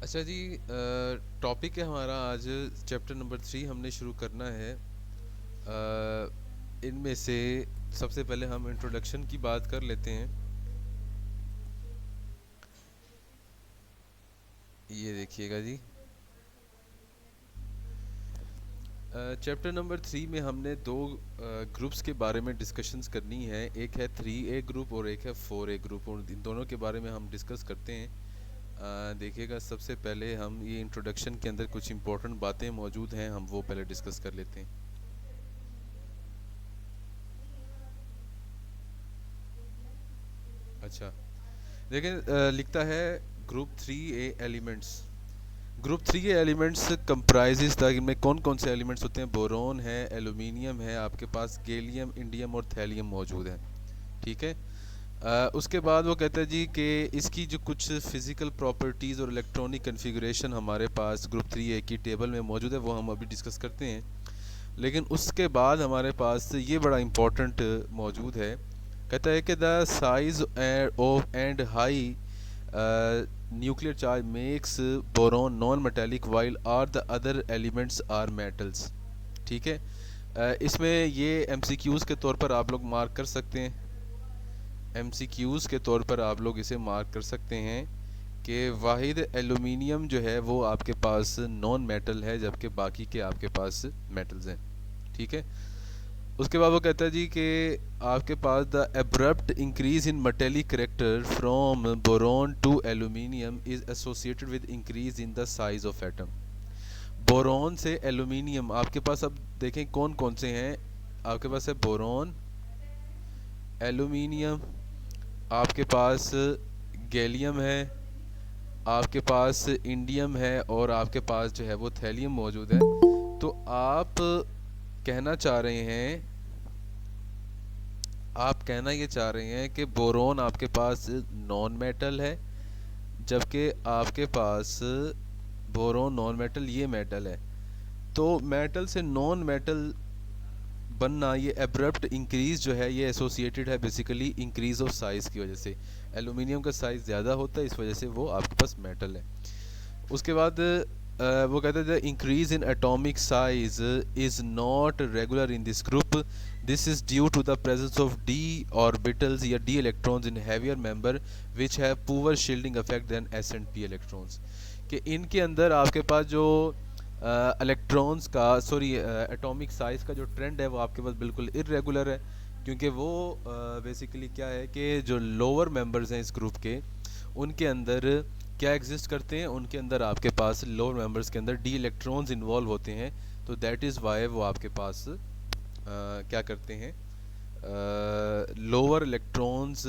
अच्छा जी, टॉपिक है हमारा आज चैप्टर नंबर 3 हमने शुरू करना है। इनमें से सबसे पहले हम इंट्रोडक्शन की बात कर लेते हैं। ये देखिएगा जी, चैप्टर नंबर 3 में हमने दो ग्रुप्स के बारे में डिस्कशंस करनी है। एक है 3A ग्रुप और एक है 4A ग्रुप, और इन दोनों के बारे में हम डिस्कस करते हैं। देखिएगा, सबसे पहले हम ये इंट्रोडक्शन के अंदर कुछ इंपॉर्टेंट बातें मौजूद हैं, हम वो पहले डिस्कस कर लेते हैं। अच्छा, लेकिन लिखता है group 3A elements. Group 3A elements comprises था, इनमें कौन कौन से एलिमेंट्स होते हैं? बोरोन है, एल्यूमिनियम है, आपके पास गैलियम, इंडियम और थैलियम मौजूद है। ठीक है। उसके बाद वो कहता है जी कि इसकी जो कुछ फिज़िकल प्रॉपर्टीज़ और इलेक्ट्रॉनिक कन्फिगरेशन हमारे पास ग्रुप 3A की टेबल में मौजूद है, वो हम अभी डिस्कस करते हैं। लेकिन उसके बाद हमारे पास ये बड़ा इम्पोर्टेंट मौजूद है। कहता है कि the size of and high nuclear charge makes boron non metallic while are the other elements are metals. ठीक है। इसमें ये एमसीक्यूज़ के तौर पर आप लोग मार्क कर सकते हैं। एमसीक्यूज़ के तौर पर आप लोग इसे मार्क कर सकते हैं कि वाहिद एलुमिनियम जो है वो आपके पास नॉन मेटल है, जबकि बाकी के आपके पास मेटल्स हैं। ठीक है। उसके बाद वो कहता है जी कि आपके पास the abrupt increase in metallic character from boron to aluminium is associated with increase in the size of atom. Boron से एल्यूमिनियम आपके पास, अब देखें कौन कौन से हैं। आपके पास है बोरोन, एल्यूमिनियम, आपके पास गैलियम है, आपके पास इंडियम है, और आपके पास जो है वो थैलियम मौजूद है। तो आप कहना चाह रहे हैं, आप कहना ये चाह रहे हैं कि बोरोन आपके पास नॉन मेटल है, जबकि आपके पास बोरोन नॉन मेटल, ये मेटल है। तो मेटल से नॉन मेटल बनना, ये एब्रप्ट इंक्रीज जो है ये एसोसिएटेड है बेसिकली इंक्रीज ऑफ साइज़ की वजह से। एल्यूमिनियम का साइज़ ज़्यादा होता है, इस वजह से वो आपके पास मेटल है। उसके बाद वो कहते हैं increase in atomic size is not regular in this group. This is due to the presence of d orbitals या d electrons in heavier member which have poor shielding effect than s and p electrons. कि इनके अंदर आपके पास जो electrons का, sorry, atomic size का जो trend है वो आपके पास बिल्कुल इरेगुलर है। क्योंकि वो बेसिकली क्या है कि जो लोअर मेंबर्स हैं इस ग्रुप के, उनके अंदर क्या एग्जिस्ट करते हैं, उनके अंदर आपके पास लोअर मेंबर्स के अंदर डी इलेक्ट्रॉन्स इन्वॉल्व होते हैं। तो दैट इज़ वाई वो आपके पास क्या करते हैं, लोअर इलेक्ट्रॉन्स,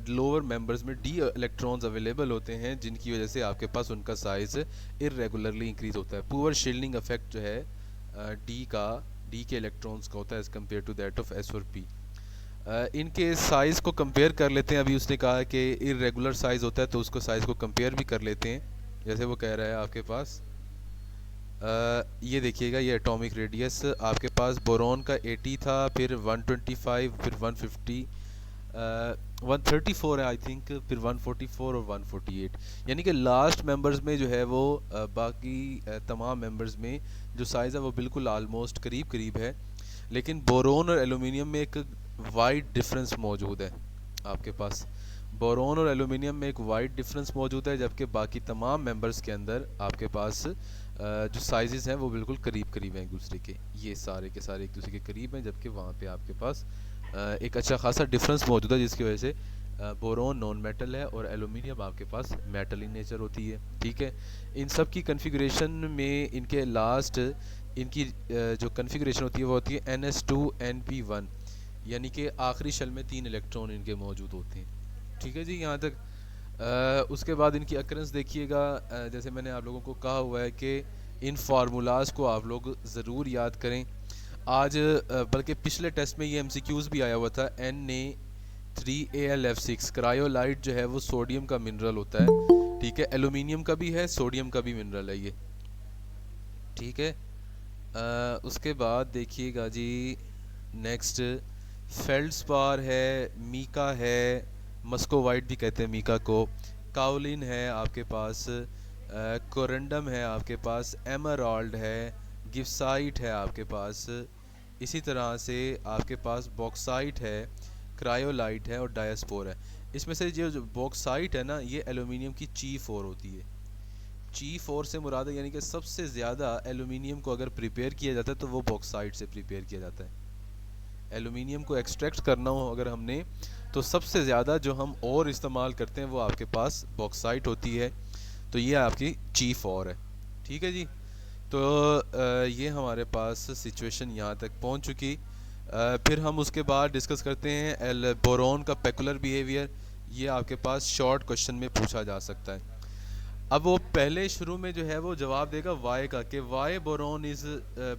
लोअर मेंबर्स में डी इलेक्ट्रॉन्स अवेलेबल होते हैं, जिनकी वजह से आपके पास उनका साइज इरेगुलरली इंक्रीज होता है। पुअर शील्डिंग इफेक्ट जो है डी के इलेक्ट्रॉन्स का होता है as compare to that of S और पी। इनके साइज़ को कंपेयर कर लेते हैं। अभी उसने कहा कि इरेगुलर साइज़ होता है, तो उसको साइज़ को कंपेयर भी कर लेते हैं। जैसे वो कह रहा है आपके पास, ये देखिएगा, ये एटॉमिक रेडियस आपके पास बोरोन का 80 था, फिर 125, फिर 150, 134 है आई थिंक, फिर 144 और 148। यानी कि लास्ट मेंबर्स में जो है वो बाकी तमाम मेंबर्स में जो साइज़ है वो बिल्कुल आलमोस्ट करीब करीब है। लेकिन बोरोन और एलुमिनियम में एक वाइड डिफरेंस मौजूद है। आपके पास बोरोन और एलुमिनियम में एक वाइड डिफरेंस मौजूद है, जबकि बाकी तमाम मेंबर्स के अंदर आपके पास जो साइजेस हैं वो बिल्कुल करीब करीब हैं एक दूसरे के। ये सारे के सारे एक दूसरे के करीब हैं, जबकि वहाँ पे आपके पास एक अच्छा खासा डिफरेंस मौजूद है, जिसकी वजह से बोरोन नॉन मेटल है और एलुमिनियम आपके पास मेटल इन नेचर होती है। ठीक है। इन सब की कन्फिगरेशन में इनके लास्ट, इनकी जो कन्फिगरेशन होती है वो होती है NS2NP1, यानी कि आखिरी शेल में 3 इलेक्ट्रॉन इनके मौजूद होते हैं। ठीक है जी, यहाँ तक। उसके बाद इनकी अकरेंस देखिएगा, जैसे मैंने आप लोगों को कहा हुआ है कि इन फार्मूलाज को आप लोग ज़रूर याद करें। आज बल्कि पिछले टेस्ट में ये MCQs भी आया हुआ था। Na3Al F6 क्रायोलाइट जो है वो सोडियम का मिनरल होता है। ठीक है, एलुमिनियम का भी है, सोडियम का भी मिनरल है ये। ठीक है। उसके बाद देखिएगा जी, नेक्स्ट फेल्ड्स्पार है, मीका है, मस्कोवाइट भी कहते हैं मीका को, काओलिन है आपके पास, कोरंडम है आपके पास, एमराल्ड है, गिप्साइट है आपके पास, इसी तरह से आपके पास बॉक्साइट है, क्रायोलाइट है और डायस्पोर है। इसमें से जो बॉक्साइट है ना, ये एलुमिनियम की चीफ ओर होती है। चीफ ओर से मुराद है यानी कि सबसे ज़्यादा एलुमिनियम को अगर प्रिपेयर किया जाता है तो वो बॉक्साइट से प्रिपेयर किया जाता है। एलुमिनियम को एक्सट्रैक्ट करना हो अगर हमने, तो सबसे ज़्यादा जो हम और इस्तेमाल करते हैं वो आपके पास बॉक्साइट होती है। तो ये आपकी चीफ और है। ठीक है जी। तो ये हमारे पास सिचुएशन यहाँ तक पहुँच चुकी। फिर हम उसके बाद डिस्कस करते हैं बोरोन का पेकुलर बिहेवियर। ये आपके पास शॉर्ट क्वेश्चन में पूछा जा सकता है। अब वो पहले शुरू में जो है वो जवाब देगा वाई का, कि why boron is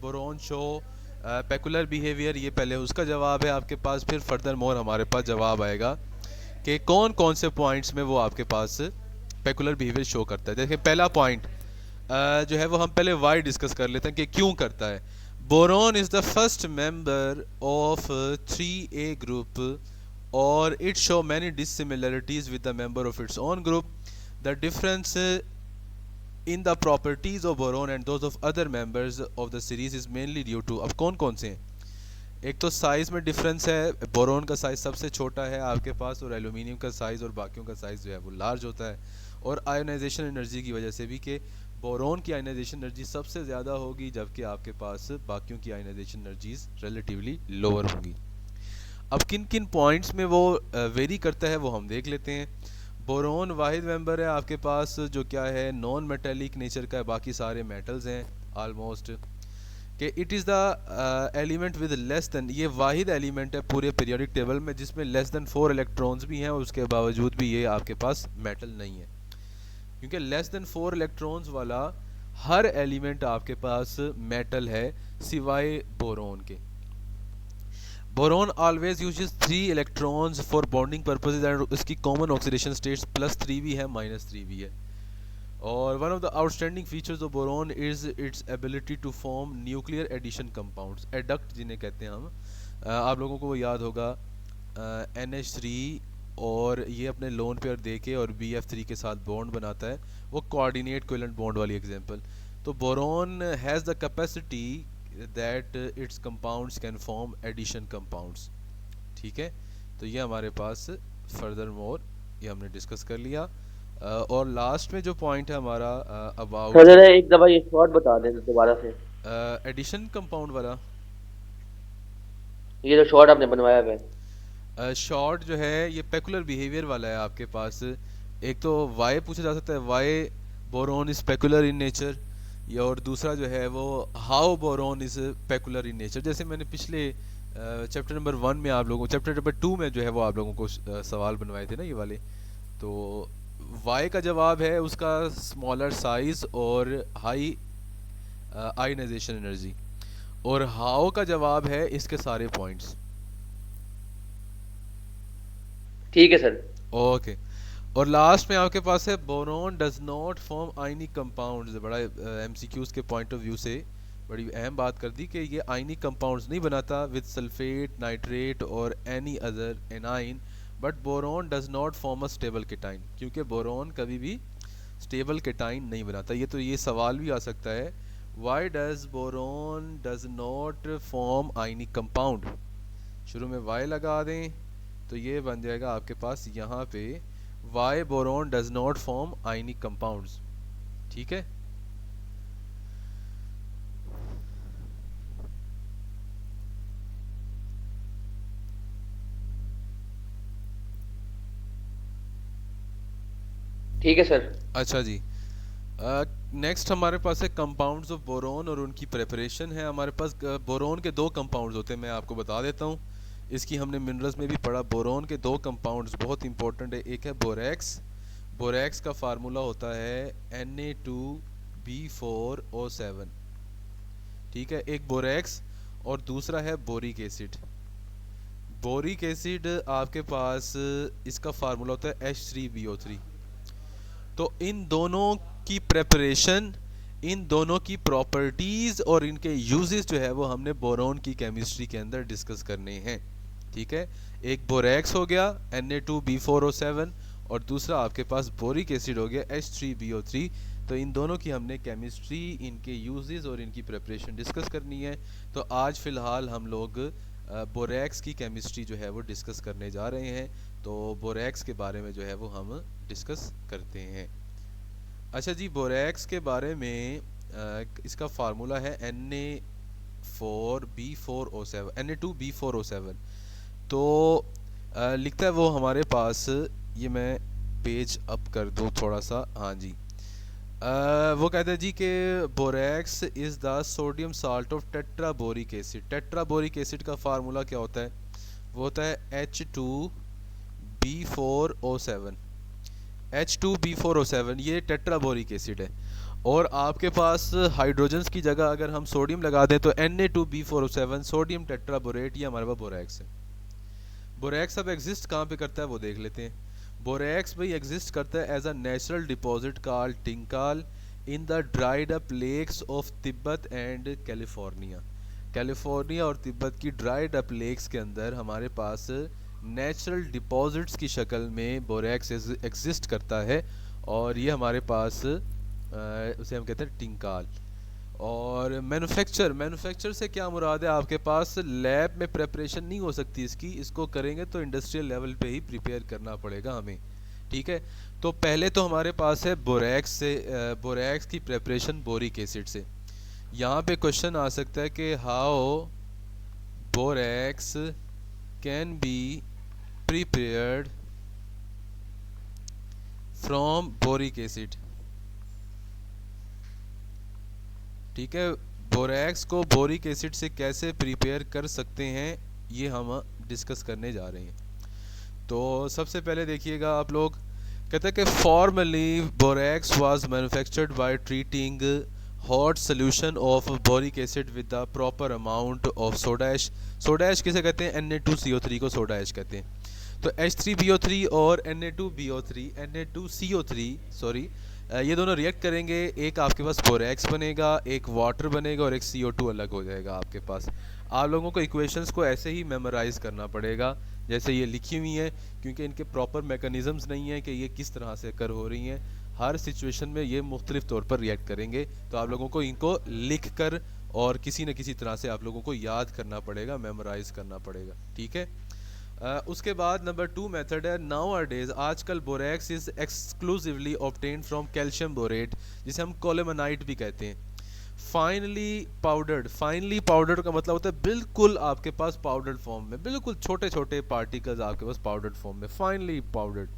boron show peculiar behaviour, ये पहले उसका जवाब है आपके पास। फिर फर्दर मोर हमारे पास जवाब आएगा कि कौन कौन से पॉइंट्स में वो आपके पास पेकुलर बिहेवियर शो करता है। देखिए पहला पॉइंट जो है वो हम पहले वाई डिस्कस कर लेते हैं कि क्यों करता है। Boron is the first member of 3A group और it show many dissimilarities with the member of its own group. The difference in the properties of boron and those of other members of the series is mainly due to, अब कौन कौन से हैं? एक तो size में difference है, boron का साइज़ सबसे छोटा है आपके पास और एल्यूमिनियम का साइज़ और बाकियों का साइज़ जो है वो लार्ज होता है। और आयोनाइजेशन एनर्जी की वजह से भी, कि बोरोन की आयोनाइजेशन एनर्जी सबसे ज़्यादा होगी जबकि आपके पास बाकियों की आयोनाइजेशन एनर्जीज रिलेटिवली लोअर होंगी। अब किन किन पॉइंट्स में वो वेरी करता है वो हम देख लेते हैं। बोरोन वाहिद मेंबर है आपके पास जो क्या है नॉन मेटेलिक नेचर का है, बाकी सारे मेटल्स हैं ऑलमोस्ट। कि it is the element with less than, ये वाहिद एलिमेंट है पूरे पीरियोडिक टेबल में जिसमें लेस देन 4 इलेक्ट्रॉन्स भी हैं और उसके बावजूद भी ये आपके पास मेटल नहीं है, क्योंकि लेस देन 4 इलेक्ट्रॉन्स वाला हर एलिमेंट आपके पास मेटल है सिवाय बोरोन के। Boron always uses 3 electrons for bonding purposes and इसकी कॉमन ऑक्सीडेशन स्टेट्स +3 भी है -3 भी है। और one of the outstanding features of boron is its ability to form nuclear addition compounds, adduct जिन्हें कहते हैं हम। आप लोगों को वो याद होगा NH3, और ये अपने लोन पेयर दे के और BF3 के साथ बॉन्ड बनाता है, वो कोऑर्डिनेट कोवेलेंट बॉन्ड वाली एग्जांपल। तो boron has the capacity that its compounds can form addition compounds। ठीक है, तो ये हमारे पास फर्दर मोर ये हमने डिस्कस कर लिया। और लास्ट में जो पॉइंट है हमारा अबाउट सर जरा एक दफा ये शॉर्ट बता दें दोबारा से, एडिशन कंपाउंड वाला। ये जो शॉर्ट आपने बनवाया है। शॉर्ट जो है ये पेकुलर बिहेवियर वाला है आपके पास। एक तो वाई पूछा जा सकता है, why boron is peculiar in nature, या और दूसरा जो है वो how boron is peculiar in nature. जैसे मैंने पिछले चैप्टर नंबर 1 में आप लोगों, चैप्टर नंबर 2 में जो है वो आप लोगों को सवाल बनवाए थे ना ये वाले। तो वाई का जवाब है उसका स्मॉलर साइज और हाई आयनाइजेशन एनर्जी, और हाउ का जवाब है इसके सारे पॉइंट्स। ठीक है सर। ओके। और लास्ट में आपके पास है boron does not form ionic compounds. बड़ा एमसीक्यूज के पॉइंट ऑफ व्यू से बड़ी अहम बात कर दी कि ये आयनिक कंपाउंड्स नहीं बनाता विद सल्फेट, नाइट्रेट और any other A9, but boron does not form a stable cation, क्योंकि बोरोन कभी भी स्टेबल केटाइन नहीं बनाता। ये सवाल भी आ सकता है, why does boron does not form ionic compound. शुरू में वाई लगा दें तो ये बन जाएगा आपके पास यहाँ पे why boron does not form ionic compounds. ठीक है, ठीक है सर। अच्छा जी। नेक्स्ट हमारे पास है कंपाउंड्स ऑफ बोरोन और उनकी प्रेपरेशन है। हमारे पास बोरोन के 2 कंपाउंड्स होते हैं, मैं आपको बता देता हूँ। इसकी हमने मिनरल्स में भी पढ़ा। बोरोन के 2 कंपाउंड्स बहुत इंपॉर्टेंट है। एक है बोरेक्स, बोरेक्स का फार्मूला होता है Na2B4O7। ठीक है, एक बोरेक्स, और दूसरा है बोरिक एसिड। बोरिक एसिड आपके पास इसका फार्मूला होता है H3BO3। तो इन दोनों की प्रेपरेशन, इन दोनों की प्रॉपर्टीज़ और इनके यूजेस जो है वो हमने बोरोन की केमिस्ट्री के अंदर डिस्कस करने हैं। ठीक है, एक बोरेक्स हो गया Na2B4O7 और दूसरा आपके पास बोरिक एसिड हो गया H3BO3, तो इन दोनों की हमने केमिस्ट्री, इनके यूजेस और इनकी प्रिपरेशन डिस्कस करनी है। तो आज फ़िलहाल हम लोग बोरेक्स की केमिस्ट्री जो है वो डिस्कस करने जा रहे हैं। तो बोरेक्स के बारे में जो है वो हम डिस्कस करते हैं। अच्छा जी, बोरेक्स के बारे में इसका फार्मूला है Na4B4O7, Na2B4O7। तो लिखता है वो हमारे पास, ये मैं पेज अप कर दूँ थोड़ा सा, हाँ जी। वो कहते हैं जी कि borax is the sodium salt of tetraboric acid. Tetraboric acid का फार्मूला क्या होता है? वो होता है H2B4O7। H2B4O7 ये टेट्राबोरिक एसिड है। और आपके पास हाइड्रोजन्स की जगह अगर हम सोडियम लगा दें तो Na2B4O7 सोडियम टेट्राबोरेट, ये हमारे पास बोरेक्स है। बोरेक्स अब एग्जिस्ट कहाँ पे करता है वो देख लेते हैं। बोरेक्स भाई एग्जिस्ट करता है as a natural deposit called tincal in the dried up lakes of Tibet and California. California और तिब्बत की ड्राइड अप लेक्स के अंदर हमारे पास नेचुरल डिपॉजिट्स की शक्ल में बोरेक्स एग्जिस्ट करता है। और ये हमारे पास उसे हम कहते हैं टिंकाल। और मैन्युफैक्चर से क्या मुराद है? आपके पास लैब में प्रेपरेशन नहीं हो सकती इसकी, इसको करेंगे तो इंडस्ट्रियल लेवल पे ही प्रिपेयर करना पड़ेगा हमें, ठीक है। तो पहले तो हमारे पास है बोरेक्स से, बोरेक्स की प्रेपरेशन बोरिक एसिड से। यहाँ पे क्वेश्चन आ सकता है कि how borax can be prepared from boric acid, ठीक है। बोरेक्स को बोरिक एसिड से कैसे प्रिपेयर कर सकते हैं, ये हम डिस्कस करने जा रहे हैं। तो सबसे पहले देखिएगा आप लोग, कहते हैं कि formerly borax was manufactured by treating hot solution of boric acid with the proper amount of soda ash. Soda ash किसे कहते हैं? Na2CO3 को सोडा ऐश कहते हैं। तो H3BO3 और Na2BO3, Na2CO3 सॉरी, ये दोनों रिएक्ट करेंगे, एक आपके पास बोरेक्स बनेगा, एक वाटर बनेगा और एक CO2 अलग हो जाएगा आपके पास। आप लोगों को इक्वेशंस को ऐसे ही मेमोराइज करना पड़ेगा जैसे ये लिखी हुई हैं, क्योंकि इनके प्रॉपर मैकेनिज़म्स नहीं है कि ये किस तरह से कर हो रही हैं। हर सिचुएशन में ये मुख्तलिफ तौर पर रिएक्ट करेंगे। तो आप लोगों को इनको लिख कर और किसी न किसी तरह से आप लोगों को याद करना पड़ेगा, मेमोराइज करना पड़ेगा, ठीक है। उसके बाद नंबर 2 मेथड है नाउ डेज। आजकल borax is exclusively obtained from calcium borate, जिसे हम कोलेमनाइट भी कहते हैं। फाइनली पाउडर्ड का मतलब होता है बिल्कुल आपके पास पाउडर्ड फॉर्म में, बिल्कुल छोटे छोटे पार्टिकल्स आपके पास पाउडर्ड फॉर्म में, finally powdered.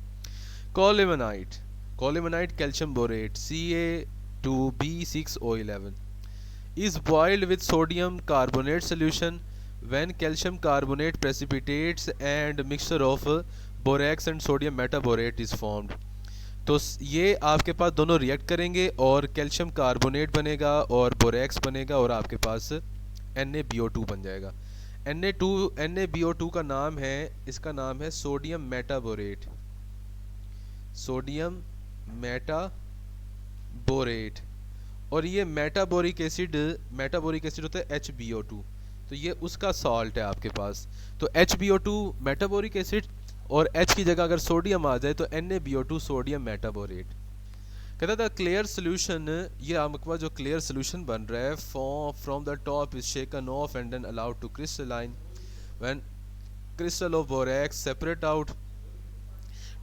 Colemanite, colemanite calcium borate Ca2B6O11 is boiled with sodium carbonate solution when calcium carbonate precipitates and mixture of borax and sodium metaborate is formed। तो ये आपके पास दोनों रिएक्ट करेंगे और कैल्शियम कार्बोनेट बनेगा और borax बनेगा और आपके पास NaBO2 बन जाएगा। NaBO2 का नाम है, इसका नाम है सोडियम मेटाबोरेट, सोडियम मेटाबोरेट। और ये मेटाबोरिक एसिड होता है HbO2, तो ये उसका सॉल्ट है आपके पास। तो HbO2 मेटाबोरिक एसिड और H की जगह अगर सोडियम आ जाए तो NaBO2 सोडियम मेटाबोरेट। कहता था क्लियर सोल्यूशन, ये आपके पास जो क्लियर सोल्यूशन बन रहा है from the top is shaken off and then allowed to crystalline when crystal of borax separate out.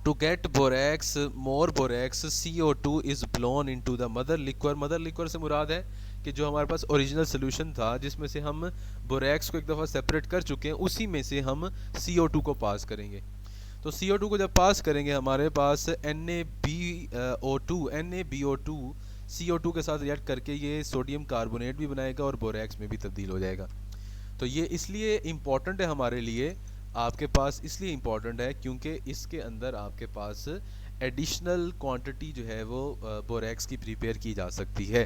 To get borax, more borax, CO2 is blown into the mother liquor। Mother liquor से मुराद है कि जो हमारे पास original solution था जिसमें से हम borax को एक दफ़ा सेपरेट कर चुके हैं, उसी में से हम CO2 को पास करेंगे। तो CO2 को जब पास करेंगे हमारे पास NaBO2 CO2 के साथ रिएक्ट करके ये सोडियम कार्बोनेट भी बनाएगा और बोरेक्स में भी तब्दील हो जाएगा। तो ये इसलिए इम्पॉर्टेंट है हमारे लिए, आपके पास इसलिए इम्पॉर्टेंट है क्योंकि इसके अंदर आपके पास एडिशनल क्वांटिटी जो है वो बोरेक्स की प्रिपेयर की जा सकती है।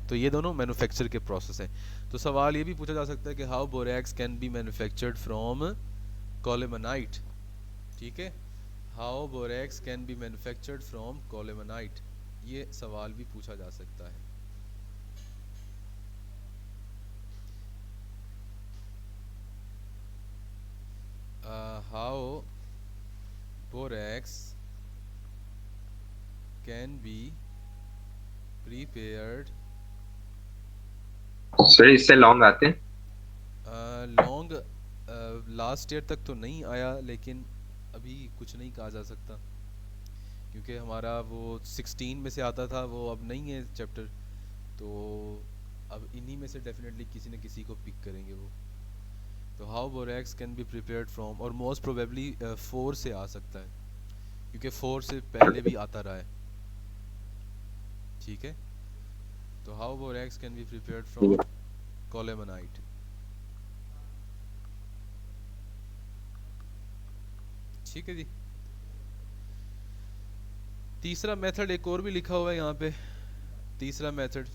तो ये दोनों मैन्युफैक्चर के प्रोसेस हैं। तो सवाल ये भी पूछा जा सकता है कि how borax can be manufactured from colemanite, ठीक है। How borax can be manufactured from colemanite, ये सवाल भी पूछा जा सकता है। How borax can be prepared sir इससे लॉन्ग आते हैं। लॉन्ग लास्ट ईयर तक तो नहीं आया, लेकिन अभी कुछ नहीं कहा जा सकता क्योंकि हमारा वो 16 में से आता था, वो अब नहीं है चैप्टर। तो अब इन्हीं में से डेफिनेटली किसी न किसी को पिक करेंगे वो। तो how borax can be prepared from, और मोस्ट प्रोबेबली 4 से आ सकता है क्योंकि 4 से पहले भी आता रहा है। ठीक है, तो how borax can be prepared ठीक फ्रॉम है। कॉलेमनाइट। ठीक है जी। तीसरा मेथड एक और भी लिखा हुआ है यहाँ पे। तीसरा मेथड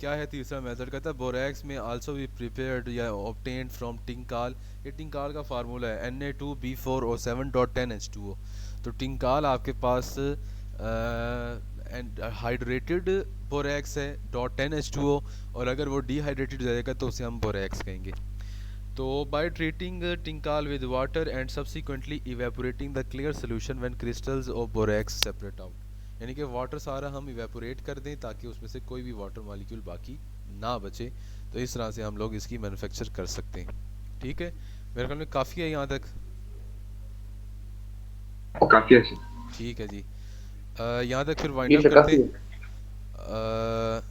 क्या है? तीसरा मेथड कहता है बोरेक्स में आल्सो बी प्रिपेयर्ड या ऑब्टेन्ड फ्रॉम टिंकाल। ये टिंकाल का फार्मूला है Na2B4O7.10H2O। तो टिंकाल आपके पास हाइड्रेटेड बोरेक्स है .10H2O, और अगर वो डिहाइड्रेटेड जाएगा तो उसे हम बोरेक्स कहेंगे। तो by treating tincal with water and subsequently evaporating the clear solution when crystals of borax separate out, यानी कि वाटर सारा हम इवेपोरेट कर दें ताकि उसमें से कोई भी वाटर मॉलिक्यूल बाकी ना बचे। तो इस तरह से हम लोग इसकी मैन्युफैक्चर कर सकते हैं। ठीक है, मेरे ख्याल में काफ़ी है यहाँ तक। काफी अच्छे। ठीक है जी, यहाँ तक फिर वाइंड जी अप सर, करते काफी है। हैं।